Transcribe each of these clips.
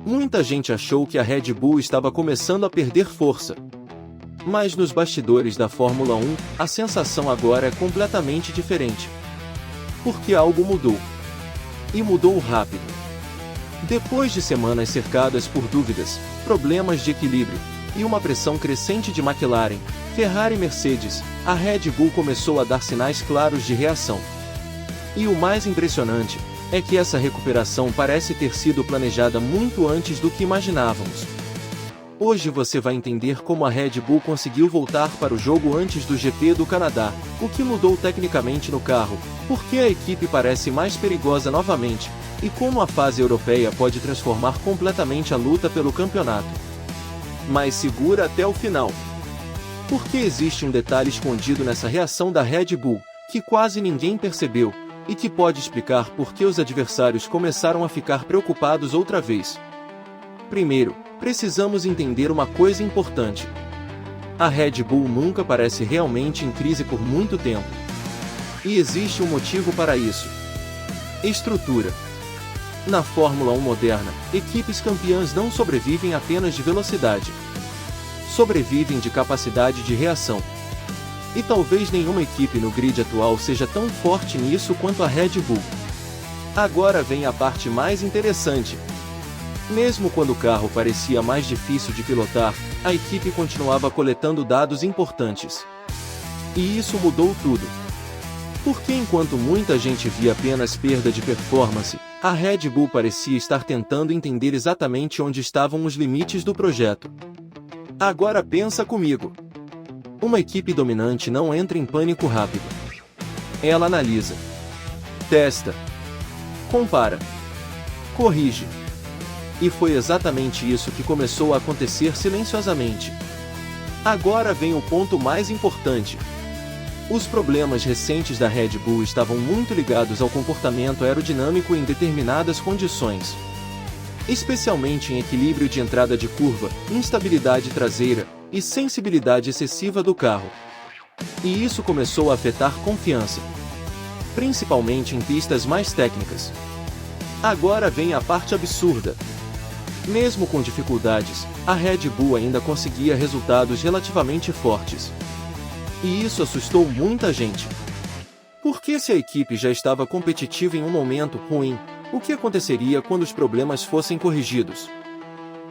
Muita gente achou que a Red Bull estava começando a perder força. Mas nos bastidores da Fórmula 1, a sensação agora é completamente diferente. Porque algo mudou. E mudou rápido. Depois de semanas cercadas por dúvidas, problemas de equilíbrio, e uma pressão crescente de McLaren, Ferrari e Mercedes, a Red Bull começou a dar sinais claros de reação. E o mais impressionante é que essa recuperação parece ter sido planejada muito antes do que imaginávamos. Hoje você vai entender como a Red Bull conseguiu voltar para o jogo antes do GP do Canadá, o que mudou tecnicamente no carro, por que a equipe parece mais perigosa novamente, e como a fase europeia pode transformar completamente a luta pelo campeonato. Mas segura até o final. Porque existe um detalhe escondido nessa reação da Red Bull, que quase ninguém percebeu, e que pode explicar por que os adversários começaram a ficar preocupados outra vez. Primeiro, precisamos entender uma coisa importante. A Red Bull nunca parece realmente em crise por muito tempo. E existe um motivo para isso. Estrutura. Na Fórmula 1 moderna, equipes campeãs não sobrevivem apenas de velocidade. Sobrevivem de capacidade de reação. E talvez nenhuma equipe no grid atual seja tão forte nisso quanto a Red Bull. Agora vem a parte mais interessante. Mesmo quando o carro parecia mais difícil de pilotar, a equipe continuava coletando dados importantes. E isso mudou tudo. Porque enquanto muita gente via apenas perda de performance, a Red Bull parecia estar tentando entender exatamente onde estavam os limites do projeto. Agora pensa comigo. Uma equipe dominante não entra em pânico rápido. Ela analisa, testa, compara, corrige. E foi exatamente isso que começou a acontecer silenciosamente. Agora vem o ponto mais importante. Os problemas recentes da Red Bull estavam muito ligados ao comportamento aerodinâmico em determinadas condições. Especialmente em equilíbrio de entrada de curva, instabilidade traseira e sensibilidade excessiva do carro. E isso começou a afetar confiança. Principalmente em pistas mais técnicas. Agora vem a parte absurda. Mesmo com dificuldades, a Red Bull ainda conseguia resultados relativamente fortes. E isso assustou muita gente. Porque se a equipe já estava competitiva em um momento ruim, o que aconteceria quando os problemas fossem corrigidos?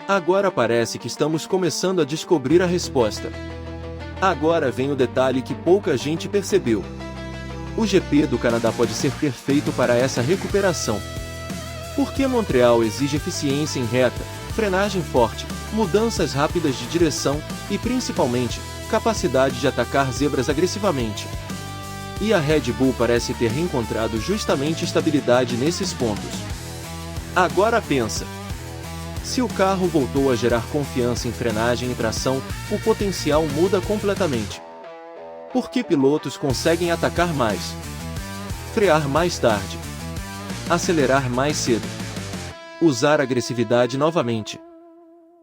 Agora parece que estamos começando a descobrir a resposta. Agora vem o detalhe que pouca gente percebeu. O GP do Canadá pode ser perfeito para essa recuperação. Porque Montreal exige eficiência em reta, frenagem forte, mudanças rápidas de direção e, principalmente, capacidade de atacar zebras agressivamente. E a Red Bull parece ter reencontrado justamente estabilidade nesses pontos. Agora pensa. Se o carro voltou a gerar confiança em frenagem e tração, o potencial muda completamente. Porque pilotos conseguem atacar mais, frear mais tarde, acelerar mais cedo, usar agressividade novamente.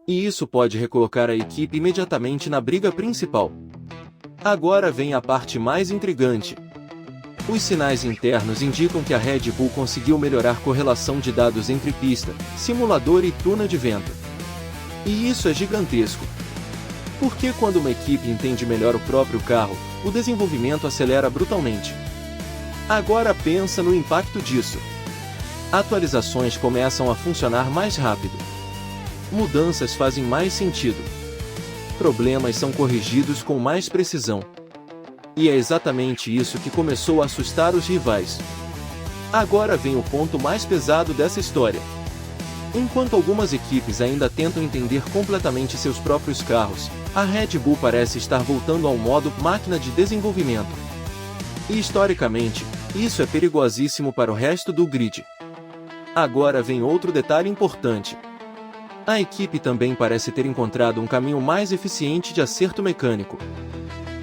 E isso pode recolocar a equipe imediatamente na briga principal. Agora vem a parte mais intrigante. Os sinais internos indicam que a Red Bull conseguiu melhorar a correlação de dados entre pista, simulador e túnel de vento. E isso é gigantesco. Porque quando uma equipe entende melhor o próprio carro, o desenvolvimento acelera brutalmente. Agora pensa no impacto disso. Atualizações começam a funcionar mais rápido. Mudanças fazem mais sentido. Problemas são corrigidos com mais precisão. E é exatamente isso que começou a assustar os rivais. Agora vem o ponto mais pesado dessa história. Enquanto algumas equipes ainda tentam entender completamente seus próprios carros, a Red Bull parece estar voltando ao modo máquina de desenvolvimento. E historicamente, isso é perigosíssimo para o resto do grid. Agora vem outro detalhe importante. A equipe também parece ter encontrado um caminho mais eficiente de acerto mecânico.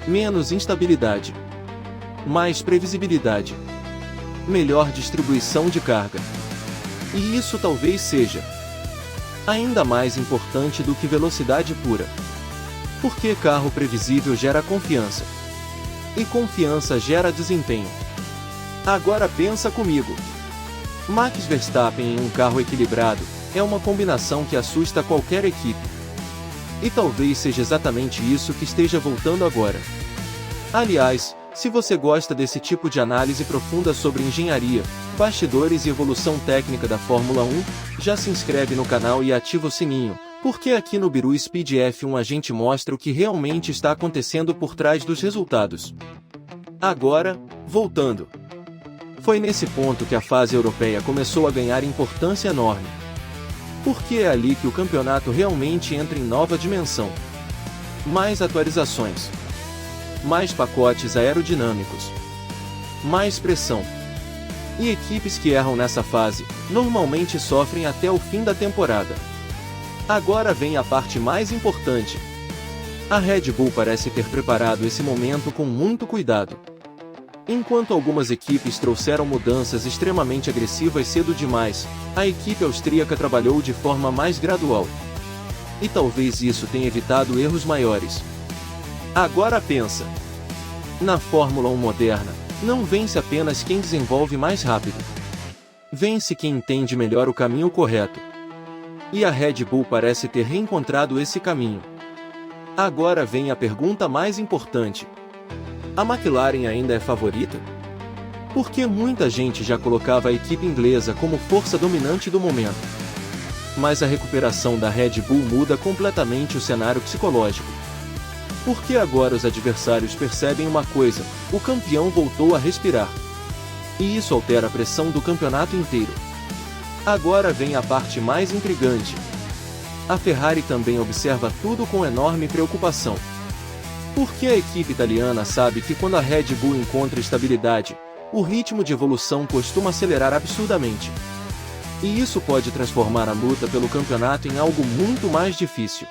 Menos instabilidade. Mais previsibilidade. Melhor distribuição de carga. E isso talvez seja ainda mais importante do que velocidade pura. Porque carro previsível gera confiança. E confiança gera desempenho. Agora pensa comigo. Max Verstappen em um carro equilibrado, É uma combinação que assusta qualquer equipe. E talvez seja exatamente isso que esteja voltando agora. Aliás, se você gosta desse tipo de análise profunda sobre engenharia, bastidores e evolução técnica da Fórmula 1, já se inscreve no canal e ativa o sininho, porque aqui no Biru Speed F1 a gente mostra o que realmente está acontecendo por trás dos resultados. Agora, voltando. Foi nesse ponto que a fase europeia começou a ganhar importância enorme. Porque é ali que o campeonato realmente entra em nova dimensão. Mais atualizações. Mais pacotes aerodinâmicos. Mais pressão. E equipes que erram nessa fase, normalmente sofrem até o fim da temporada. Agora vem a parte mais importante. A Red Bull parece ter preparado esse momento com muito cuidado. Enquanto algumas equipes trouxeram mudanças extremamente agressivas cedo demais, a equipe austríaca trabalhou de forma mais gradual. E talvez isso tenha evitado erros maiores. Agora pensa. Na Fórmula 1 moderna, não vence apenas quem desenvolve mais rápido. Vence quem entende melhor o caminho correto. E a Red Bull parece ter reencontrado esse caminho. Agora vem a pergunta mais importante. A McLaren ainda é favorita? Porque muita gente já colocava a equipe inglesa como força dominante do momento. Mas a recuperação da Red Bull muda completamente o cenário psicológico. Porque agora os adversários percebem uma coisa: o campeão voltou a respirar. E isso altera a pressão do campeonato inteiro. Agora vem a parte mais intrigante. A Ferrari também observa tudo com enorme preocupação. Porque a equipe italiana sabe que quando a Red Bull encontra estabilidade, o ritmo de evolução costuma acelerar absurdamente. E isso pode transformar a luta pelo campeonato em algo muito mais difícil.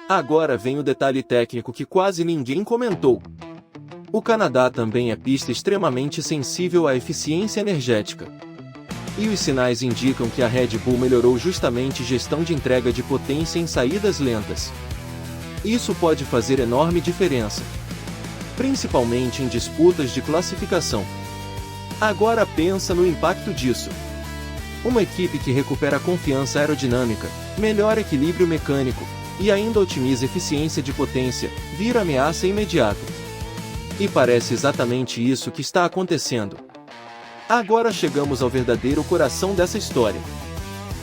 Agora vem o detalhe técnico que quase ninguém comentou. O Canadá também é pista extremamente sensível à eficiência energética. E os sinais indicam que a Red Bull melhorou justamente gestão de entrega de potência em saídas lentas. Isso pode fazer enorme diferença, principalmente em disputas de classificação. Agora pensa no impacto disso. Uma equipe que recupera a confiança aerodinâmica, melhora equilíbrio mecânico, e ainda otimiza eficiência de potência, vira ameaça imediata. E parece exatamente isso que está acontecendo. Agora chegamos ao verdadeiro coração dessa história.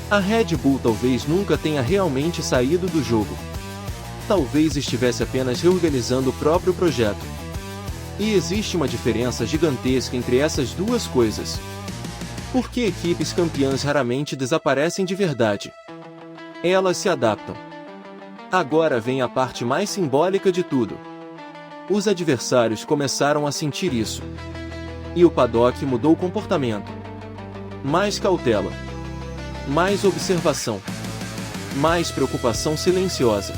A Red Bull talvez nunca tenha realmente saído do jogo. Talvez estivesse apenas reorganizando o próprio projeto. E existe uma diferença gigantesca entre essas duas coisas. Porque equipes campeãs raramente desaparecem de verdade. Elas se adaptam. Agora vem a parte mais simbólica de tudo. Os adversários começaram a sentir isso. E o paddock mudou o comportamento. Mais cautela. Mais observação. Mais preocupação silenciosa.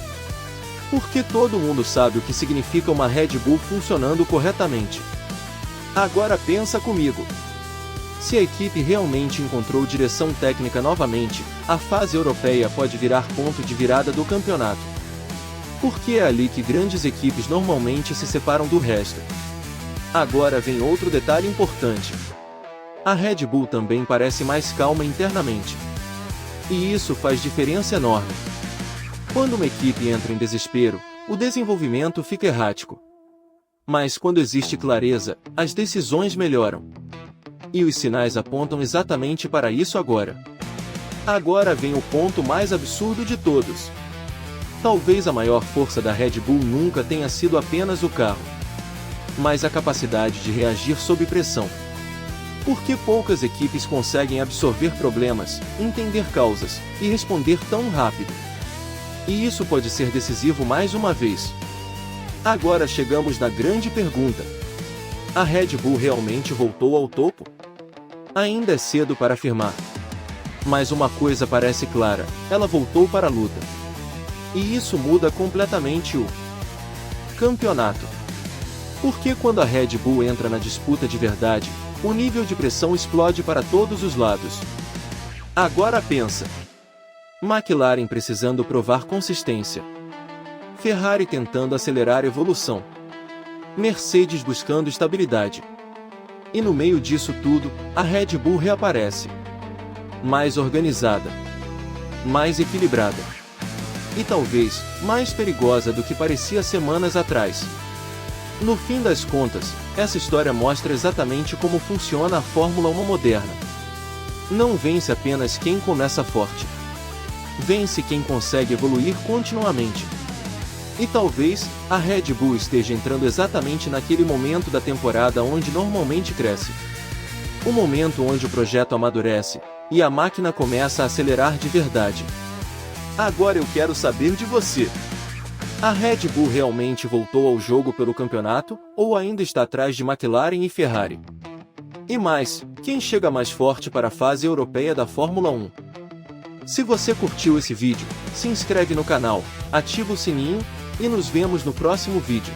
Porque todo mundo sabe o que significa uma Red Bull funcionando corretamente. Agora pensa comigo. Se a equipe realmente encontrou direção técnica novamente, a fase europeia pode virar ponto de virada do campeonato. Porque é ali que grandes equipes normalmente se separam do resto. Agora vem outro detalhe importante. A Red Bull também parece mais calma internamente. E isso faz diferença enorme. Quando uma equipe entra em desespero, o desenvolvimento fica errático. Mas quando existe clareza, as decisões melhoram. E os sinais apontam exatamente para isso agora. Agora vem o ponto mais absurdo de todos. Talvez a maior força da Red Bull nunca tenha sido apenas o carro, mas a capacidade de reagir sob pressão. Porque poucas equipes conseguem absorver problemas, entender causas e responder tão rápido. E isso pode ser decisivo mais uma vez. Agora chegamos na grande pergunta. A Red Bull realmente voltou ao topo? Ainda é cedo para afirmar. Mas uma coisa parece clara, ela voltou para a luta. E isso muda completamente o campeonato. Porque quando a Red Bull entra na disputa de verdade, o nível de pressão explode para todos os lados. Agora pensa. McLaren precisando provar consistência. Ferrari tentando acelerar a evolução. Mercedes buscando estabilidade. E no meio disso tudo, a Red Bull reaparece. Mais organizada. mais equilibrada. E talvez, mais perigosa do que parecia semanas atrás. No fim das contas, essa história mostra exatamente como funciona a Fórmula 1 moderna. Não vence apenas quem começa forte. Vence quem consegue evoluir continuamente. E talvez, a Red Bull esteja entrando exatamente naquele momento da temporada onde normalmente cresce. O momento onde o projeto amadurece, e a máquina começa a acelerar de verdade. Agora eu quero saber de você. A Red Bull realmente voltou ao jogo pelo campeonato, ou ainda está atrás de McLaren e Ferrari? E mais, quem chega mais forte para a fase europeia da Fórmula 1? Se você curtiu esse vídeo, se inscreve no canal, ativa o sininho, e nos vemos no próximo vídeo.